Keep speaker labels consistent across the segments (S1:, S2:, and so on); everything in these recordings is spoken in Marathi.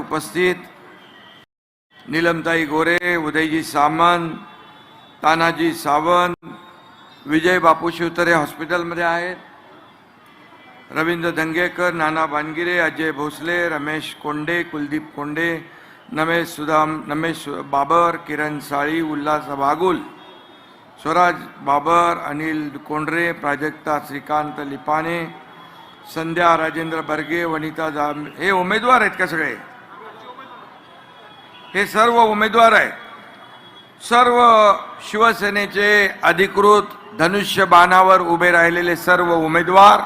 S1: उपस्थित नीलमताई गोरे, उदयजी सामंत, तानाजी सावंत, विजय बापू शिवतरे हॉस्पिटलमध्ये आहेत, रवींद्र दंगेकर, नाना बानगिरे, अजय भोसले, रमेश कोंडे, कुलदीप कोंडे, नमेश बाबर, किरण साळी, उल्हास वागुल, स्वराज बाबर, अनिल कोंडरे, प्राजक्ता श्रीकांत लिपाने, संध्या राजेंद्र बर्गे, वनिता जाम, हे उमेदवार आहेत का सगळे? हे सर्व उमेदवार आहेत. सर्व शिवसेनेचे अधिकृत धनुष्यबाणावर उभे राहिलेले सर्व उमेदवार,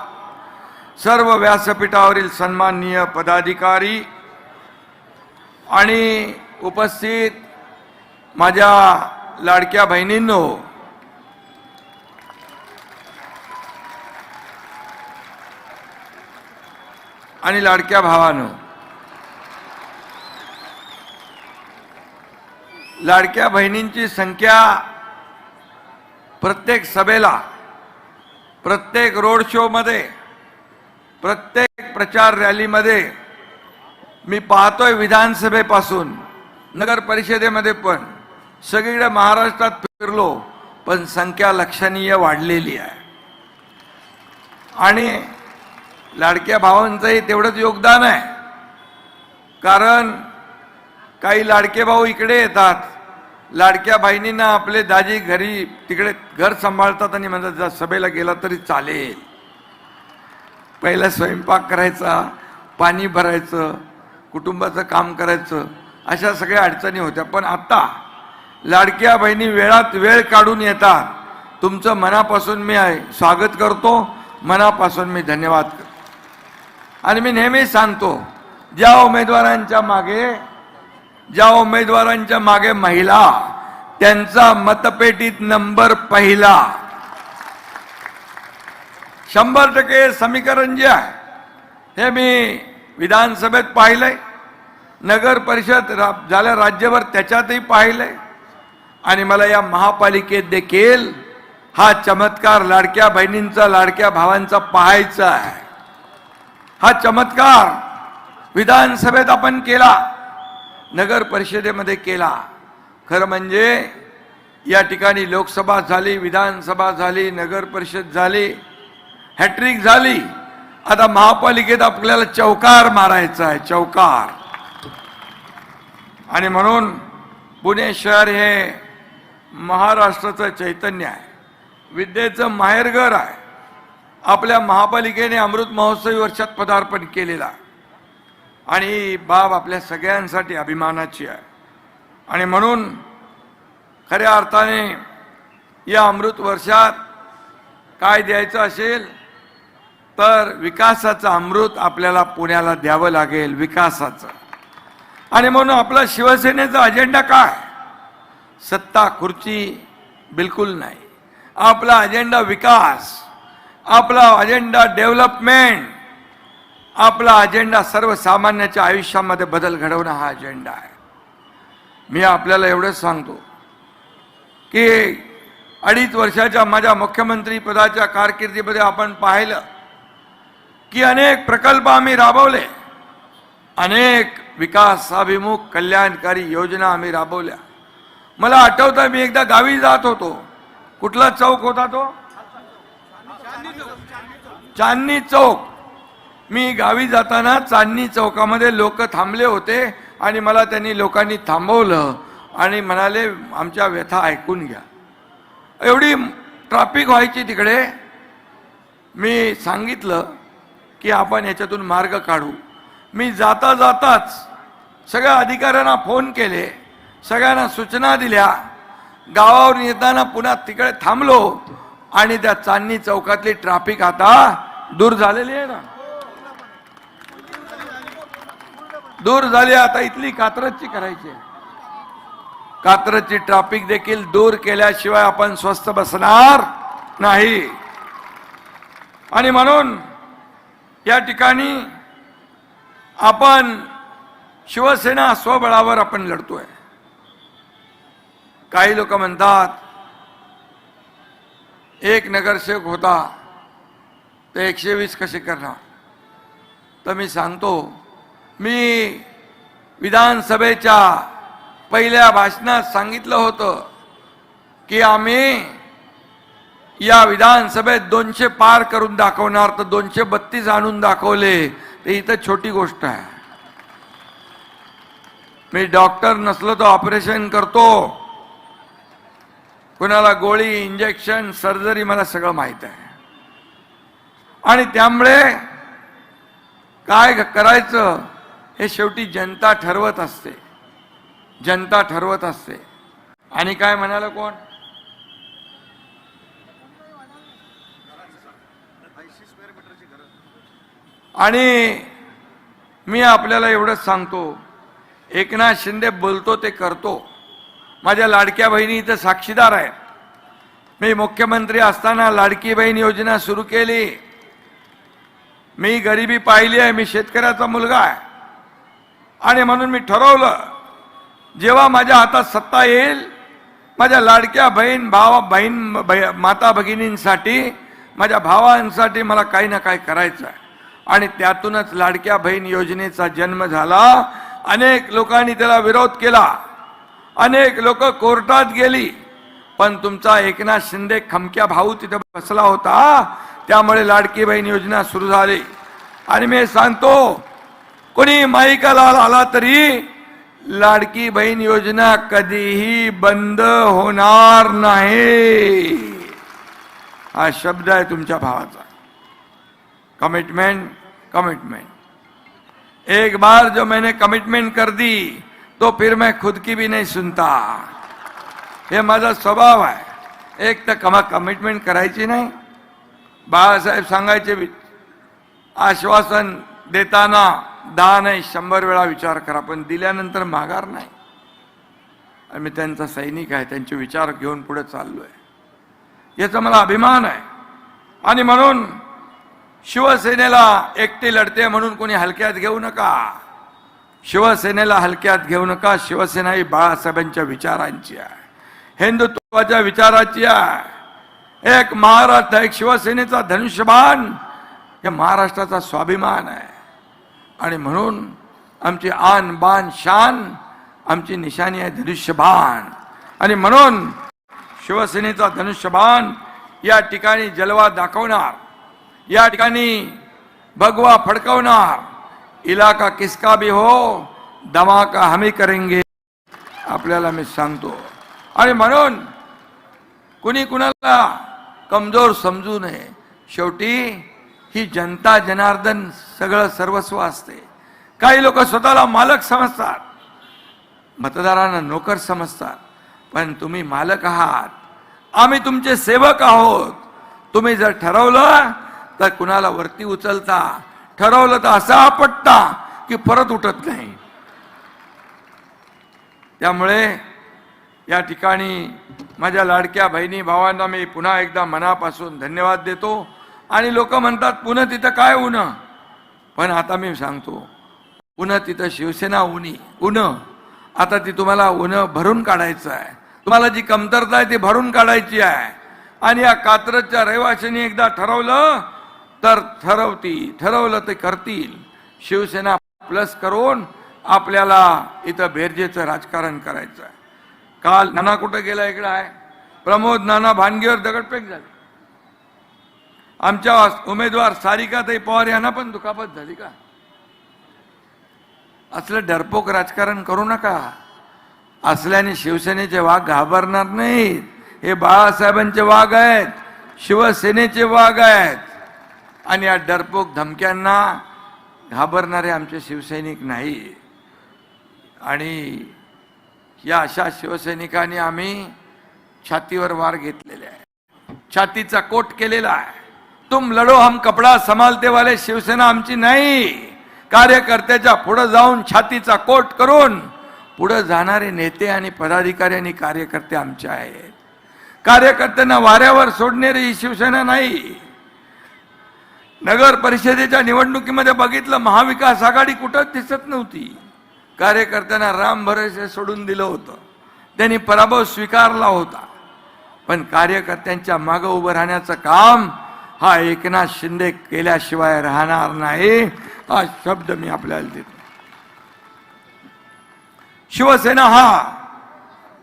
S1: सर्व व्यासपीठावरील सन्माननीय पदाधिकारी आणि उपस्थित माझ्या लाडक्या बहिणींनो, आणि लाडक्या भावांनो, लाडक्या बहिणींची संख्या प्रत्येक सभेला, प्रत्येक रोड शो मध्ये, प्रत्येक प्रचार रॅलीमध्ये मी पाहतोय. विधानसभेपासून नगर परिषदेमध्ये पण सगळीकडे महाराष्ट्रात फिरलो, पण संख्या लक्षणीय वाढलेली आहे. आणि लाडक्या भावांचंही तेवढंच योगदान आहे, कारण काही लाडके भाऊ इकडे येतात, लाडक्या बहिणींना आपले दाजी घरी तिकडे घर सांभाळतात आणि म्हणतात जर सभेला गेला तरी चालेल. पहिला स्वयंपाक करायचा, पाणी भरायचं, कुटुंबाचं काम करायचं, अशा सगळ्या अडचणी होत्या. पण आता लाडक्या बहिणी वेळात वेळ काढून येतात. तुमचं मनापासून मी स्वागत करतो, मनापासून मी धन्यवाद करतो. आणि मी नेहमी सांगतो, ज्या उमेदवारांच्या मागे महिला, त्यांचा मतपेटीत नंबर पहिला. 100% समीकरण जे आहे हे मी विधानसभेत पाहिलंय, नगर परिषद झाल्या राज्यभर त्याच्यातही पाहिलंय, आणि मला या महापालिकेत देखील हा चमत्कार लाडक्या बहिणींचा, लाडक्या भावांचा पाहायचा आहे. हा चमत्कार विधानसभेत आपण केला, नगर परिषदेमध्ये केला. खरं म्हणजे या ठिकाणी लोकसभा झाली, विधानसभा झाली, नगर परिषद झाली, हॅट्रिक झाली. आता महापालिकेत आपल्याला चौकार मारायचा आहे, चौकार. आणि म्हणून पुणे शहर हे महाराष्ट्राचं चैतन्य आहे, विद्येचं माहेरघर आहे. आपल्या महापालिकेने अमृत महोत्सवी वर्षात पदार्पण केलेला, आणि ही बाब आपल्या सगळ्यांसाठी अभिमानाची आहे. आणि म्हणून खऱ्या अर्थाने या अमृत वर्षात काय द्यायचं असेल तर विकासाचं अमृत आपल्याला पुण्याला द्यावं लागेल, विकासाचं. आणि म्हणून आपला शिवसेनेचा अजेंडा काय? सत्ता खुर्ची बिलकुल नाही. आपला अजेंडा विकास, आपला अजेंडा डेव्हलपमेंट, आपला अजेंडा सर्वसामान्याच्या आयुष्यामध्ये बदल घडवणं हा अजेंडा आहे. मी आपल्याला एवढंच सांगतो की 2.5 वर्षाच्या माझ्या मुख्यमंत्री पदाच्या कारकिर्दीमध्ये आपण पाहिलं की अनेक प्रकल्प आम्ही राबवले, अनेक विकासाभिमुख कल्याणकारी योजना आम्ही राबवल्या. मला आठवतं मी एकदा गावी जात होतो. कुठला चौक होता तो? चांदणी चौक. मी गावी जाताना चांदणी चौकामध्ये लोक थांबले होते आणि मला त्यांनी लोकांनी थांबवलं आणि म्हणाले आमच्या व्यथा ऐकून घ्या. एवढी ट्रॅफिक व्हायची तिकडे. मी सांगितलं की आपण याच्यातून मार्ग काढू. मी जाता जाताच सगळ्या अधिकाऱ्यांना फोन केले, सगळ्यांना सूचना दिल्या. गावावर येताना पुन्हा तिकडे थांबलो आणि त्या चांदणी चौकातली ट्रॅफिक आता दूर झालेली आहे ना, दूर झाली. आता इथली कात्रजची करायची आहे. कात्रजची ट्रॅफिक देखील दूर केल्याशिवाय आपण स्वस्थ बसणार नाही. आणि म्हणून या ठिकाणी आपण शिवसेना स्वबळावर आपण लढतोय. काही लोक म्हणतात एक नगरसेवक होता तर 120 कसे करणार. तर मी सांगतो, मी विधानसभेच्या पहिल्या भाषणात सांगितलं होतं की आम्ही या विधानसभेत 200 पार करून दाखवणार, तर 232 आणून दाखवले. ते इथं छोटी गोष्ट आहे. मी डॉक्टर नसलो तर ऑपरेशन करतो, कुणाला गोळी, इंजेक्शन, सर्जरी मला सगळं माहित आहे. आणि त्यामुळे काय करायचं हे शेवटी जनता ठरवत असते, जनता ठरवत असते. आणि काय म्हणाला कोण? आणि मी आपल्याला एवढंच सांगतो, एकनाथ शिंदे बोलतो ते करतो. माझ्या लाडक्या बहिणी इथं साक्षीदार आहेत. मी मुख्यमंत्री असताना लाडकी बहीण योजना सुरू केली. मी गरिबी पाहिली आहे, मी शेतकऱ्याचा मुलगा आहे. आणि म्हणून मी ठरवलं, जेव्हा माझ्या हातात सत्ता येईल, माझ्या लाडक्या माता भगिनींसाठी, माझ्या भावांसाठी मला काही ना काही करायचं आहे. आणि त्यातूनच लाडक्या बहीण योजनेचा जन्म झाला. अनेक लोकांनी त्याला विरोध केला, अनेक लोक कोर्टात गेली, पण तुमचा एकनाथ शिंदे खमक्या भाऊ तिथे बसला होता, त्यामुळे लाडकी बहीण योजना सुरू झाली. आणि मी सांगतो, कोणी माईकाला आला तरी लाडकी बहीण योजना कधीही बंद होणार नाही. हा शब्द आहे तुमच्या भावाचा. Commitment, commitment. एक बार जो मैंने कमिटमेंट कर दी तो फिर मैं खुद की भी नहीं सुनता. हे माझा स्वभाव आहे. एक तर कमिटमेंट करायची नाही. बाळासाहेब सांगायचे, आश्वासन देताना 10 नाही 100 वेळा विचार करा, पण दिल्यानंतर माघार नाही. आणि मी त्यांचा सैनिक आहे, त्यांचे विचार घेऊन पुढे चाललोय, याचा मला अभिमान आहे. आणि म्हणून शिवसेनेला एकटी लढते म्हणून कोणी हलक्यात घेऊ नका. शिवसेनेला हलक्यात घेऊ नका. शिवसेना ही बाळासाहेबांच्या विचारांची आहे, हिंदुत्वाच्या विचाराची आहे. एक महाराष्ट्र, एक शिवसेनेचा धनुष्यबाण हे महाराष्ट्राचा स्वाभिमान आहे. आणि म्हणून आमची आन बान शान, आमची निशाणी आहे धनुष्यबाण. आणि म्हणून शिवसेनेचा धनुष्यबाण या ठिकाणी जलवा दाखवणार, या ठिकाणी भगवा फडकवणार. इलाका किसका भी हो, धमाका हम ही करेंगे, आपल्याला मी सांगतो. आणि म्हणून कुणी कुणाला कमजोर समजू नये. शेवटी ही जनता जनार्दन सगळं सर्वस्व असते. काही लोक स्वतःला मालक समजतात, मतदारांना नोकर समजतात, पण तुम्ही मालक आहात, आम्ही तुमचे सेवक आहोत. तुम्ही जर ठरवलं तर कुणाला वरती उचलता, ठरवलं तर असं आपटता की परत उठत नाही. त्यामुळे या ठिकाणी माझ्या लाडक्या बहिणी भावांना मी पुन्हा एकदा मनापासून धन्यवाद देतो. आणि लोक म्हणतात पुन्हा तिथं काय ऊन, पण आता मी सांगतो, पुन्हा तिथं शिवसेना ऊन आता ती तुम्हाला ऊन भरून काढायचं आहे. तुम्हाला जी कमतरता आहे ती भरून काढायची आहे. आणि या कात्रजच्या रहिवाशांनी एकदा ठरवलं तर ठरवलं ते करतील. शिवसेना प्लस करून आपल्याला इथं बेरजेचं राजकारण करायचं आहे. काल नाना कुठं गेला, इकडं आहे प्रमोद नाना, भानगीवर दगडफेक झाली. आमच्या उमेदवार सारिकाताई पवार यांना पण दुखापत झाली का? असलं डरपोक राजकारण करू नका. असल्याने शिवसेनेचे वाघ घाबरणार नाहीत. हे बाळासाहेबांचे वाघ आहेत, शिवसेनेचे वाघ आहेत. आणि या डरपोक धमक्यांना घाबरणारे आमचे शिवसैनिक नाही. आणि या अशा शिवसैनिकांनी आम्ही छातीवर वार घेतलेले आहे, छातीचा कोट केलेला आहे. तुम लढो हम कपडा संभालते वाले शिवसेना आमची नाही. कार्यकर्त्याच्या पुढे जाऊन छातीचा कोट करून पुढे जाणारे नेते आणि पदाधिकारी आणि कार्यकर्ते आमचे आहेत. कार्यकर्त्यांना वाऱ्यावर सोडणारी ही शिवसेना नाही. नगर परिषदेच्या निवडणुकीमध्ये बघितलं, महाविकास आघाडी कुठंच दिसत नव्हती. कार्यकर्त्यांना राम भरोसे सोडून दिलं होतं, त्यांनी पराभव स्वीकारला होता. पण कार्यकर्त्यांच्या मागे उभं राहण्याचं काम हा एकनाथ शिंदे केल्याशिवाय राहणार नाही. हा शब्द मी आपल्याला देतो. शिवसेना हा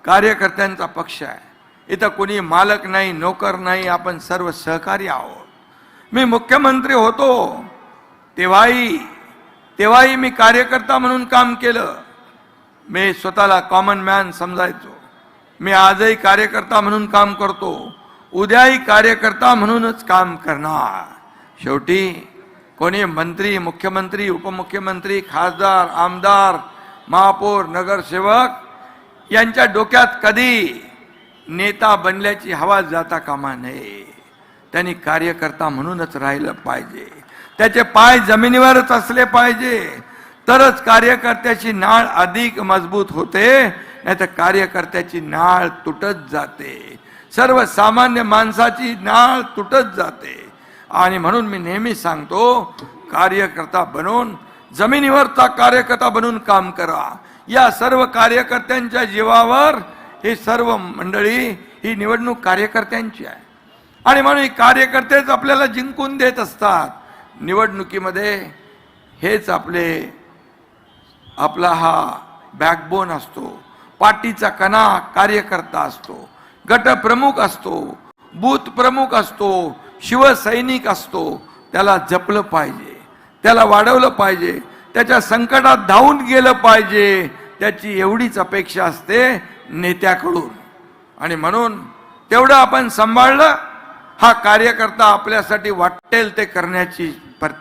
S1: कार्यकर्त्यांचा पक्ष आहे. इथं कोणी मालक नाही, नोकर नाही, आपण सर्व सहकारी आहोत. मी मुख्यमंत्री होतो तेव्हाही मी कार्यकर्ता म्हणून काम केलं. मी स्वतःला कॉमन मॅन समजायचो. मी आजही कार्यकर्ता म्हणून काम करतो, उद्याही कार्यकर्ता म्हणूनच काम करणार. शेवटी कोणी मंत्री, मुख्यमंत्री, उपमुख्यमंत्री, खासदार, आमदार, महापौर, नगरसेवक यांच्या डोक्यात कधी नेता बनल्याची हवा जाता कामा नये. त्यांनी कार्यकर्ता म्हणूनच राहिलं पाहिजे. त्याचे पाय जमिनीवरच असले पाहिजे, तरच कार्यकर्त्याची नाळ अधिक मजबूत होते, नाहीतर कार्यकर्त्याची नाळ तुटत जाते. सर्वसामान्य माणसाची नाळ तुटत जाते. आणि म्हणून मी नेहमी सांगतो, कार्यकर्ता बनून, जमिनीवरचा कार्यकर्ता बनून काम करा. या सर्व कार्यकर्त्यांच्या जीवावर हे सर्व मंडळी, ही निवडणूक कार्यकर्त्यांची आहे. आणि म्हणून कार्यकर्तेच आपल्याला जिंकून देत असतात. निवडणुकीमध्ये हेच आपला हा बॅकबोन असतो. पार्टीचा कणा कार्यकर्ता असतो, गटप्रमुख असतो, बूथ प्रमुख असतो, शिवसैनिक असतो. त्याला जपलं पाहिजे, त्याला वाढवलं पाहिजे, त्याच्या संकटात धावून गेलं पाहिजे. त्याची एवढीच अपेक्षा असते नेत्याकडून. आणि म्हणून तेवढं आपण सांभाळलं, हा कार्यकर्ता आपल्यासाठी वाटेल ते करण्याची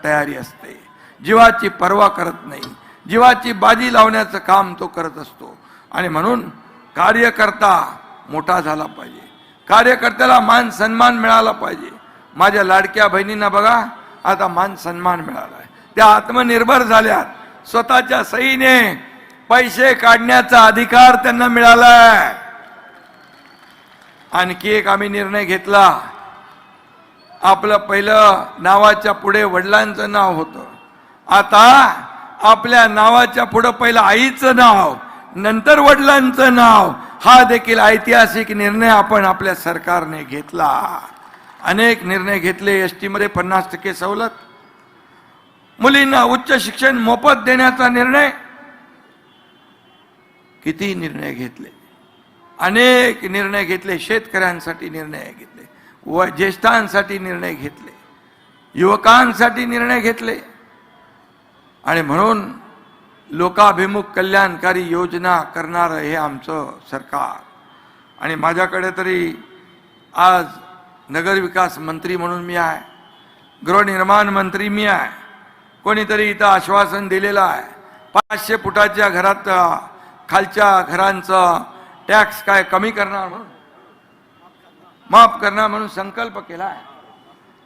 S1: तयारी असते. जीवाची पर्वा करत नाही, जीवाची बाजी लावण्याचं काम तो करत असतो. आणि म्हणून कार्यकर्ता मोठा झाला पाहिजे, कार्यकर्त्याला मान सन्मान मिळाला पाहिजे. माझ्या लाडक्या बहिणींना बघा, आता मान सन्मान मिळालाय. त्या आत्मनिर्भर झाल्यात. स्वतःच्या सहीने पैसे काढण्याचा अधिकार त्यांना मिळालाय. आणखी एक आम्ही निर्णय घेतला. आपलं पहिलं नावाच्या पुढे वडिलांचं नाव होतं. आता आपल्या नावाच्या पुढे पहिलं आईचं नाव, नंतर वडिलांचं नाव. हा देखील ऐतिहासिक निर्णय आपण आपल्या सरकारने घेतला. अनेक निर्णय घेतले. एसटी मध्ये 50% सवलत, मुलींना उच्च शिक्षण मोफत देण्याचा निर्णय, किती निर्णय घेतले, अनेक निर्णय घेतले. शेतकऱ्यांसाठी निर्णय घेतले, व ज्येष्ठांसाठी निर्णय घेतले, युवकांसाठी निर्णय घेतले. आणि म्हणून लोकाभिमुख कल्याणकारी योजना करणारं हे आमचं सरकार. आणि माझ्याकडे तरी आज नगरविकास मंत्री म्हणून मी आहे, गृहनिर्माण मंत्री मी आहे. कोणीतरी इथं आश्वासन दिलेलं आहे, 500 फुटाच्या घरात खालच्या घरांचं टॅक्स काय कमी करणार म्हणून, माफ करणार म्हणून संकल्प केला आहे.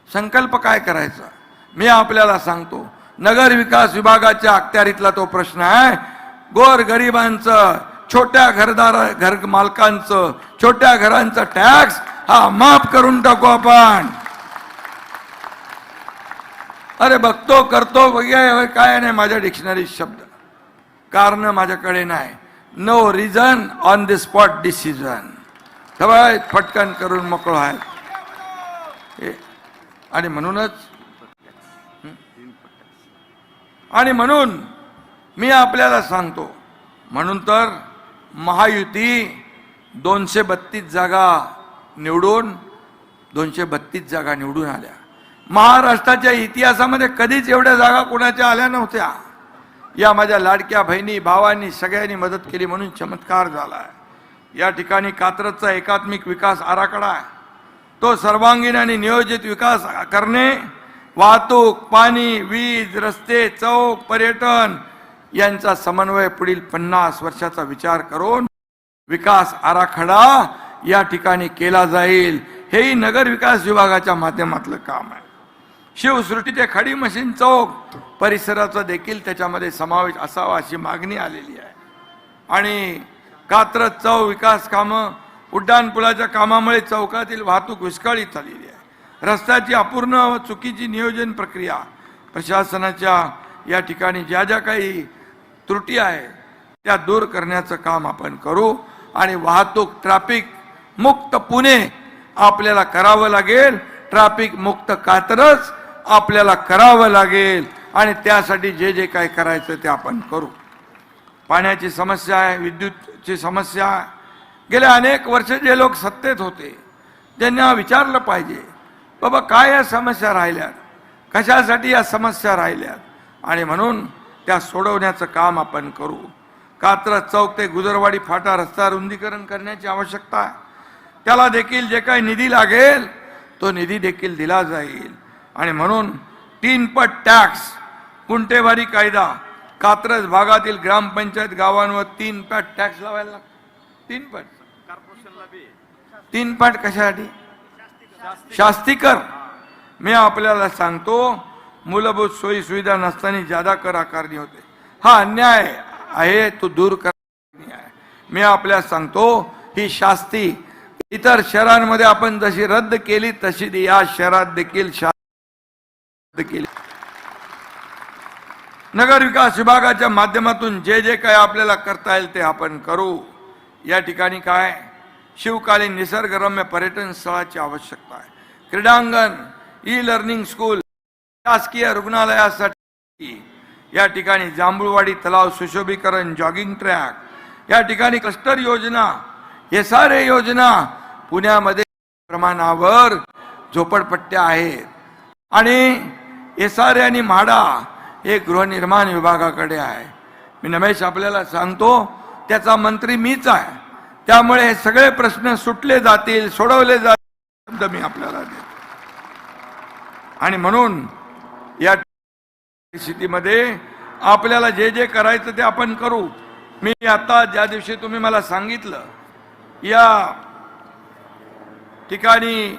S1: संकल्प काय करायचा मी आपल्याला सांगतो. नगर विकास विभागाच्या अखत्यारीतला तो प्रश्न आहे. गोर गरिबांचं, छोट्या घर मालकांचं, छोट्या घरांचं टॅक्स हा माफ करून टाकू आपण. अरे बघतो करतो वगैरे काय नाही माझ्या डिक्शनरी शब्द, कारण माझ्याकडे नाही. No reason on the spot decision. सगळं फटकन करून मोकळं आहे. आणि म्हणून मी आपल्याला सांगतो, म्हणून तर महायुती 232 जागा निवडून 232 जागा निवडून आल्या. महाराष्ट्राच्या इतिहासामध्ये कधीच एवढ्या जागा कोणाच्या आल्या नव्हत्या. या माझ्या लाडक्या बहिणी भावांनी सगळ्यांनी मदत केली म्हणून चमत्कार झाला आहे. या ठिकाणी कात्रजचा एकात्मिक विकास आराखडा आहे. तो सर्वांगीण आणि नियोजित विकास करणे, वाहतूक, पाणी, वीज, रस्ते, चौक, पर्यटन यांचा समन्वय पुढील 50 वर्षाचा विचार करून विकास आराखडा या ठिकाणी केला जाईल. हेही नगर विकास विभागाच्या माध्यमातलं काम आहे. शिवसृष्टी ते खडी मशीन चौक परिसराचा देखील त्याच्यामध्ये समावेश असावा अशी मागणी आलेली आहे. आणि कात्रज चौक विकास कामं, उड्डाणपुलाच्या कामामुळे चौकातील वाहतूक विस्कळीत झालेली आहे. रस्त्याची अपूर्ण व चुकीची नियोजन प्रक्रिया, प्रशासनाच्या या ठिकाणी ज्या ज्या काही त्रुटी आहे त्या दूर करण्याचं काम आपण करू. आणि वाहतूक ट्रॅफिक मुक्त पुणे आपल्याला करावं लागेल, ट्रॅफिक मुक्त कात्रज आपल्याला करावं लागेल. आणि त्यासाठी जे जे काय करायचं ते आपण करू. पाण्याची समस्या आहे, विद्युतची समस्या आहे. गेल्या अनेक वर्ष जे लोक सत्तेत होते त्यांना विचारलं पाहिजे, बाबा काय या समस्या राहिल्यात, कशासाठी या समस्या राहिल्यात, आणि म्हणून त्या सोडवण्याचं काम आपण करू. कात्रज चौक ते गुजरवाडी फाटा रस्ता रुंदीकरण करण्याची आवश्यकता आहे. त्याला देखील जे काही निधी लागेल तो निधी देखील दिला जाईल. आणि म्हणून 3 पट टॅक्स, गुंठेवारी कायदा, कात्रज भागातील ग्रामपंचायत गावांवर 3 पट टॅक्स लावायला लागतो. 3 पट, 3 पट कशासाठी? शास्तीकर. मी आपल्याला सांगतो, मूलभूत सोयी सुविधा नसताना जादा कर आकारणी होते. हा अन्याय आहे, तो दूर करणे आहे. मी आपल्याला सांगतो, ही शास्ती इतर शहरांमध्ये आपण जशी रद्द केली तशी या शहरात देखील रद्द केली. नगर विकास विभागाच्या माध्यमातून जे जे काय आपल्याला करता येईल ते आपण करू. या ठिकाणी काय शिवकालीन निसर्गरम्य पर्यटन स्थळाची आवश्यकता आहे. क्रीडांगण, ई लर्निंग स्कूल, शासकीय रुग्णालयासाठी या ठिकाणी जांभूळवाडी तलाव सुशोभीकरण, जॉगिंग ट्रॅक, या ठिकाणी क्लस्टर योजना, हे सारे योजना पुण्यामध्ये प्रमाणावर झोपडपट्ट्या आहेत. आणि हे सारे आणि म्हाडा हे गृहनिर्माण विभागाकडे आहे. मी नमेश आपल्याला सांगतो, त्याचा मंत्री मीच आहे. त्यामुळे हे सगळे प्रश्न सुटले जातील, सोडवले जातील, मी आपल्याला देतो. आणि म्हणून या परिस्थितीमध्ये आपल्याला जे जे करायचं ते आपण करू. मी आता ज्या दिवशी तुम्ही मला सांगितलं या ठिकाणी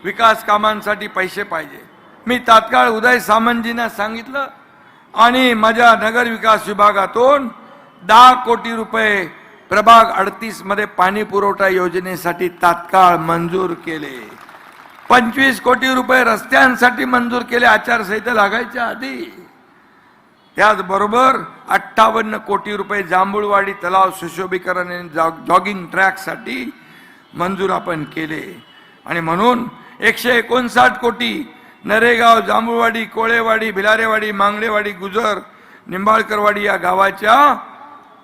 S1: विकास कामांसाठी पैसे पाहिजे, मी तात्काळ उदय सामंतजींना सांगितलं आणि माझ्या नगर विकास विभागातून 10 कोटी रुपये प्रभाग 38 मध्ये पाणी पुरवठा योजनेसाठी तात्काळ मंजूर केले. 25 कोटी रुपये रस्त्यांसाठी मंजूर केले आचारसंहिता लागायच्या आधी. त्याचबरोबर 58 कोटी रुपये जांभूळवाडी तलाव सुशोभीकरण आणि जॉगिंग ट्रॅकसाठी मंजूर आपण केले. आणि म्हणून 159 कोटी नरेगाव, जांभूळवाडी, कोळेवाडी, भिलारेवाडी, मांगडेवाडी, गुजर, निंबाळकरवाडी या गावाच्या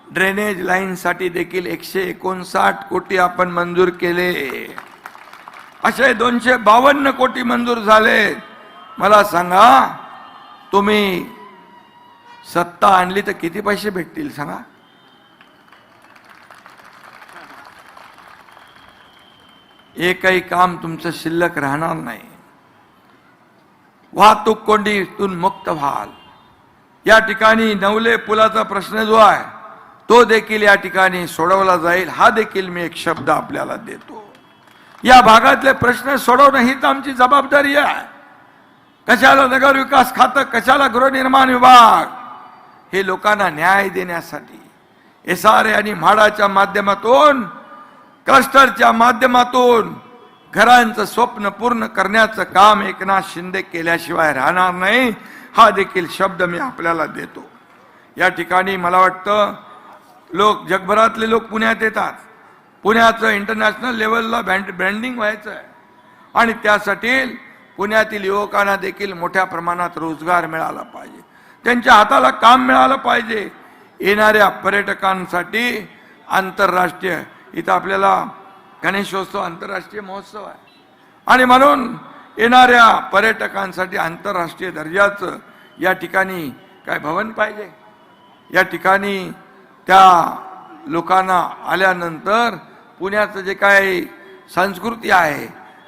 S1: ड्रेनेज लाईनसाठी देखील 159 कोटी आपण मंजूर केले. असे 252 कोटी मंजूर झाले. मला सांगा, तुम्ही सत्ता आणली तर किती पैसे भेटतील सांगा? एकही काम तुमचं शिल्लक राहणार नाही. वाहतूक कोंडीतून मुक्त व्हाल. या ठिकाणी नवले पुलाचा प्रश्न जो आहे तो देखील या ठिकाणी सोडवला जाईल. हा देखील मी एक शब्द आपल्याला देतो. या भागातले प्रश्न सोडवणं ही तर आमची जबाबदारी आहे. कशाला नगर विकास खातं, कशाला गृहनिर्माण विभाग? हे लोकांना न्याय देण्यासाठी एसआरए आणि म्हाडाच्या माध्यमातून, क्लस्टरच्या माध्यमातून घरांचं स्वप्न पूर्ण करण्याचं काम एकनाथ शिंदे केल्याशिवाय राहणार नाही. हा देखील शब्द मी आपल्याला देतो. या ठिकाणी मला वाटतं लोक, जगभरातले लोक पुण्यात येतात. पुण्याचं इंटरनॅशनल लेवलला ब्रँडिंग व्हायचं आहे आणि त्यासाठी पुण्यातील युवकांना देखील मोठ्या प्रमाणात रोजगार मिळाला पाहिजे, त्यांच्या हाताला काम मिळालं पाहिजे. येणाऱ्या पर्यटकांसाठी आंतरराष्ट्रीय, इथं आपल्याला गणेशोत्सव आंतरराष्ट्रीय महोत्सव आहे आणि म्हणून येणाऱ्या पर्यटकांसाठी आंतरराष्ट्रीय दर्जाचं या ठिकाणी काय भवन पाहिजे. या ठिकाणी त्या लोकांना आल्यानंतर पुण्याचं जे काही संस्कृती आहे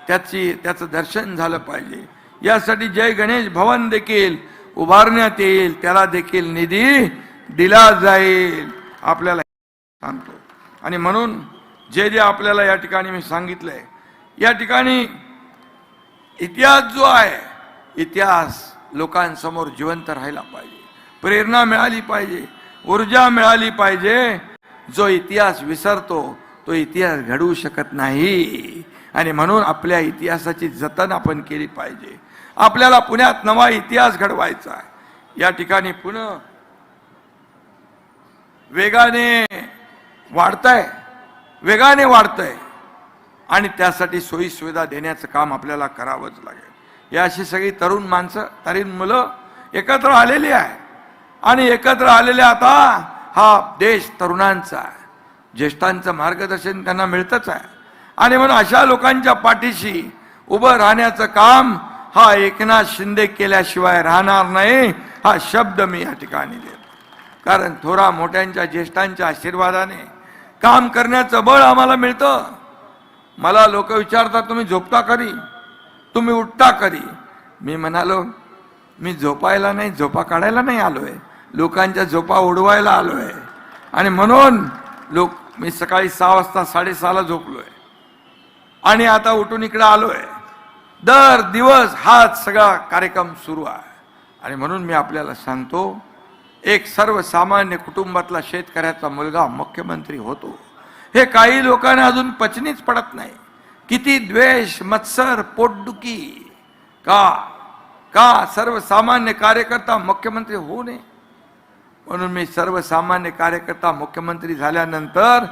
S1: त्याचं दर्शन झालं पाहिजे. यासाठी जय गणेश भवन देखील उभारण्यात येईल, त्याला देखील निधी दिला जाईल आपल्याला सांगतो. आणि म्हणून जे जे आपल्याला या ठिकाणी मी सांगितलंय, या ठिकाणी इतिहास जो आहे, इतिहास लोकांसमोर जिवंत राहिला पाहिजे, प्रेरणा मिळाली पाहिजे, ऊर्जा मिळाली पाहिजे. जो इतिहास विसरतो तो इतिहास घडवू शकत नाही. आणि म्हणून आपल्या इतिहासाची जतन आपण केली पाहिजे. आपल्याला पुण्यात नवा इतिहास घडवायचा आहे. या ठिकाणी पुणे वेगाने वाढतंय आणि त्यासाठी सोयी सुविधा देण्याचं काम आपल्याला करावंच लागेल. या अशी सगळी तरुण माणसं, तरुण मुलं एकत्र आलेली आहे आणि एकत्र आलेले आता हा देश तरुणांचा आहे, ज्येष्ठांचं मार्गदर्शन त्यांना मिळतच आहे. आणि म्हणून अशा लोकांच्या पाठीशी उभं राहण्याचं काम हा एकनाथ शिंदे केल्याशिवाय राहणार नाही, हा शब्द मी या ठिकाणी देतो. कारण थोरा मोठ्यांच्या ज्येष्ठांच्या आशीर्वादाने काम करण्याचं बळ आम्हाला मिळतं. मला लोक विचारतात, तुम्ही झोपता कधी, तुम्ही उठता कधी? मी म्हणालो, मी झोपायला नाही, झोपा काढायला नाही आलोय, लोकांच्या झोपा उडवायला आलोय. आणि म्हणून मी सकाळी 6 वाजता 6:30ला झोपलोय आणि आता उठून इकडे आलोय. दर दिवस हाच सगळा कार्यक्रम सुरू आहे. आणि म्हणून मी आपल्याला सांगतो, एक सर्वसामान्य कुटुंबातला शेतकऱ्याचा मुलगा मुख्यमंत्री होतो, हे काही लोकांना अजून पचनीच पडत नाही. किती द्वेष, मत्सर, पोटदुखी, का सर्वसामान्य कार्यकर्ता मुख्यमंत्री होऊ नये? म्हणून मी सर्वसामान्य कार्यकर्ता मुख्यमंत्री झाल्यानंतर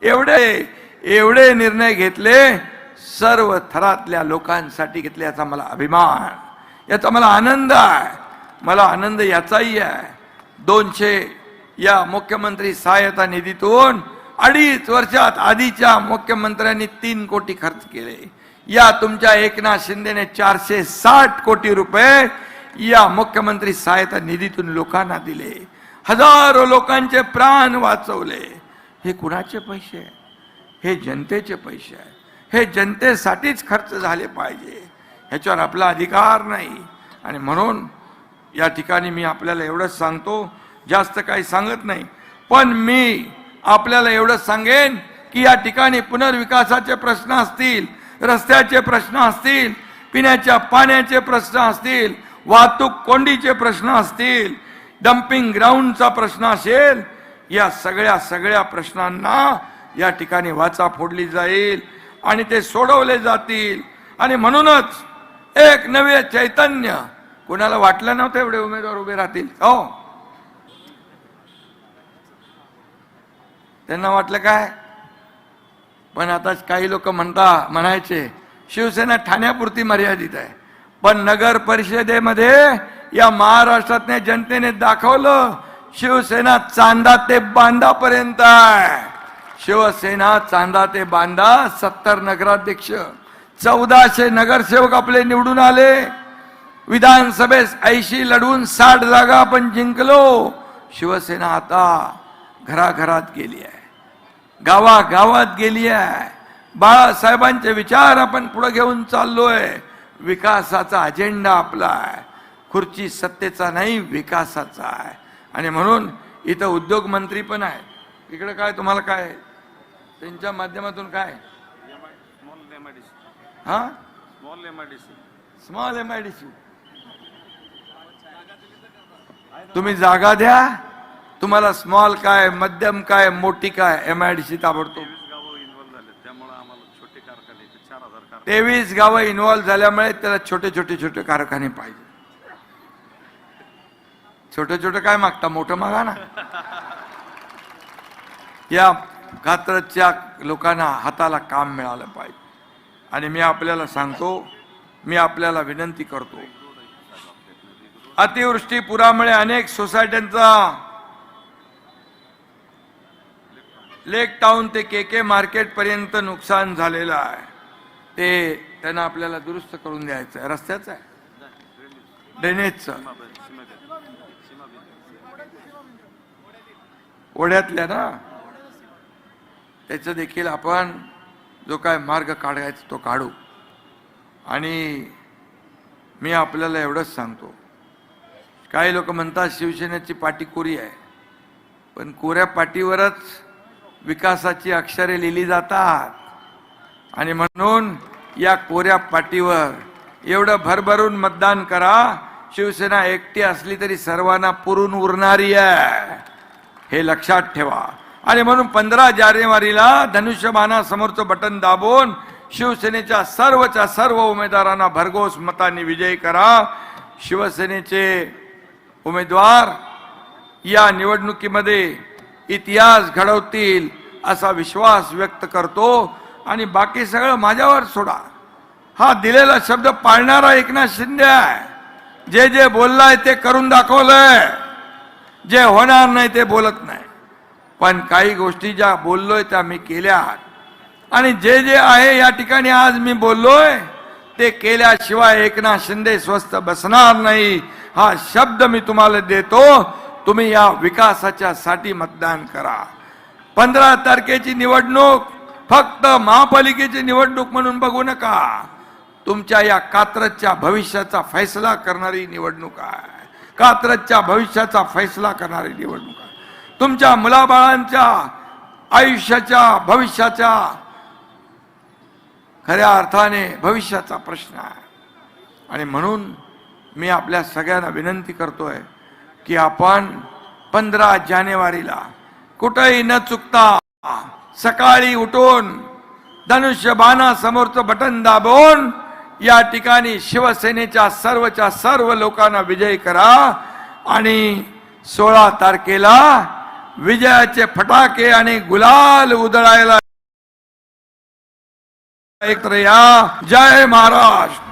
S1: एवढे निर्णय घेतले, सर्व थरातल्या लोकांसाठी घेतले. याचा मला अभिमान, याचा मला आनंद आहे. मला आनंद याचाही आहे, 200 या मुख्यमंत्री सहायता निधीतून 2.5 वर्षात आधीच्या मुख्यमंत्र्यांनी 3 कोटी खर्च केले. या तुमच्या एकनाथ शिंदेने 460 कोटी रुपये या मुख्यमंत्री सहायता निधीतून लोकांना दिले. हजारो लोकांचे प्राण वाचवले. हे कुणाचे पैसे आहे? हे जनतेचे पैसे आहे. हे जनतेसाठीच खर्च झाले पाहिजे, ह्याच्यावर आपला अधिकार नाही. आणि म्हणून या ठिकाणी मी आपल्याला एवढंच सांगतो, जास्त काही सांगत नाही, पण मी आपल्याला एवढंच सांगेन की या ठिकाणी पुनर्विकासाचे प्रश्न असतील, रस्त्याचे प्रश्न असतील, पिण्याच्या पाण्याचे प्रश्न असतील, वाहतूक कोंडीचे प्रश्न असतील, डम्पिंग ग्राउंडचा प्रश्न असेल, या सगळ्या प्रश्नांना या ठिकाणी वाचा फोडली जाईल आणि ते सोडवले जातील. आणि म्हणूनच एक नवे चैतन्य, कोणाला वाटलं नव्हतं एवढे उमेदवार उभे राहतील? हो, त्यांना वाटलं काय? पण आता काही लोक म्हणायचे शिवसेना ठाण्यापुरती मर्यादित आहे, पण नगर परिषदेमध्ये या महाराष्ट्रातल्या जनतेने दाखवलं शिवसेना चांदा ते बांधापर्यंत आहे. शिवसेना चांदा ते बांधा, 70 नगराध्यक्ष, 1400 नगरसेवक आपले निवडून आले. विधानसभेस 80 लढून 60 जागा आपण जिंकलो. शिवसेना आता घराघरात गेली आहे, गावागावात गेली आहे. बाळासाहेबांचे विचार आपण पुढे घेऊन चाललोय. विकासाचा अजेंडा आपला आहे, खुर्ची सत्तेचा नाही, विकासाचा आहे. आणि म्हणून इथं उद्योग मंत्री पण आहे. इकडे काय तुम्हाला काय त्यांच्या माध्यमातून काय? हा, स्मॉल MIDC. तुम्ही जागा द्या, तुम्हाला स्मॉल काय, मध्यम काय, मोठी काय, MIDC ताबडतोब. 23 गावं इन्व्हॉल्व्ह झाल्यामुळे त्याला छोटे कारखाने पाहिजे. छोटे काय मागता, मोठं मागा ना. या कात्रजच्या लोकांना हाताला काम मिळालं पाहिजे. आणि मी आपल्याला सांगतो, मी आपल्याला विनंती करतो, अतिवृष्टी पुरामुळे अनेक सोसायट्यांचा लेक टाउन ते KK मार्केट पर्यंत नुकसान झालेलं आहे. ते त्यांना आपल्याला दुरुस्त करून द्यायचं आहे. रस्त्याचं आहे, ड्रेनेजचं, ओढ्यातल्या ना, त्याचं देखील आपण जो काय मार्ग काढायचा तो काढू. आणि मी आपल्याला एवढंच सांगतो, काही लोक म्हणतात शिवसेनेची पाटी कोरी आहे, पण कोऱ्या पाटीवरच विकासाची अक्षरे लिहिली जातात. आणि म्हणून या कोऱ्या पाटीवर एवढं भरभरून मतदान करा. शिवसेना एकटी असली तरी सर्वांना पुरून उरणारी आहे, हे लक्षात ठेवा. आणि म्हणून 15 जानेवारीला धनुष्यबाणासमोरचं बटन दाबून शिवसेनेच्या सर्व उमेदवारांना भरघोस मतांनी विजयी करा. शिवसेनेचे उमेदवार या निवडणुकीमध्ये इतिहास घडवतील असा विश्वास व्यक्त करतो. आणि बाकी सगळं माझ्यावर सोडा. हा दिलेला शब्द पाळणारा एकनाथ शिंदे आहे. जे बोललाय ते करून दाखवलंय. जे होणार नाही ते बोलत नाही, पण काही गोष्टी ज्या बोललोय त्या मी केल्या आहात आणि जे जे आहे या ठिकाणी आज मी बोललोय ते केल्याशिवाय एकनाथ शिंदे स्वस्थ बसणार नाही हा शब्द मी तुम्हाला देतो. तुम्ही या विकासाच्या साठी मतदान करा. 15 तारखेची निवडणूक फक्त महापालिकेची निवडणूक म्हणून बघू नका. तुमच्या या कात्रजच्या भविष्याचा फैसला करणारी निवडणूक आहे. कात्रजच्या भविष्याचा फैसला करणारी निवडणूक आहे. तुमच्या मुलाबाळांच्या आयुष्याच्या भविष्याच्या खऱ्या अर्थाने भविष्याचा प्रश्न आहे. आणि म्हणून मी आपल्या सगळ्यांना विनंती करतोय की आपण 15 जानेवारीला कुठेही न चुकता सकाळी उठून धनुष्यबाणा समोरचं बटन दाबून या ठिकाणी शिवसेनेच्या सर्व लोकांना विजयी करा आणि 16 तारखेला विजयाचे फटाके आणि गुलाल उधळायला एकत्र या. जय महाराष्ट्र.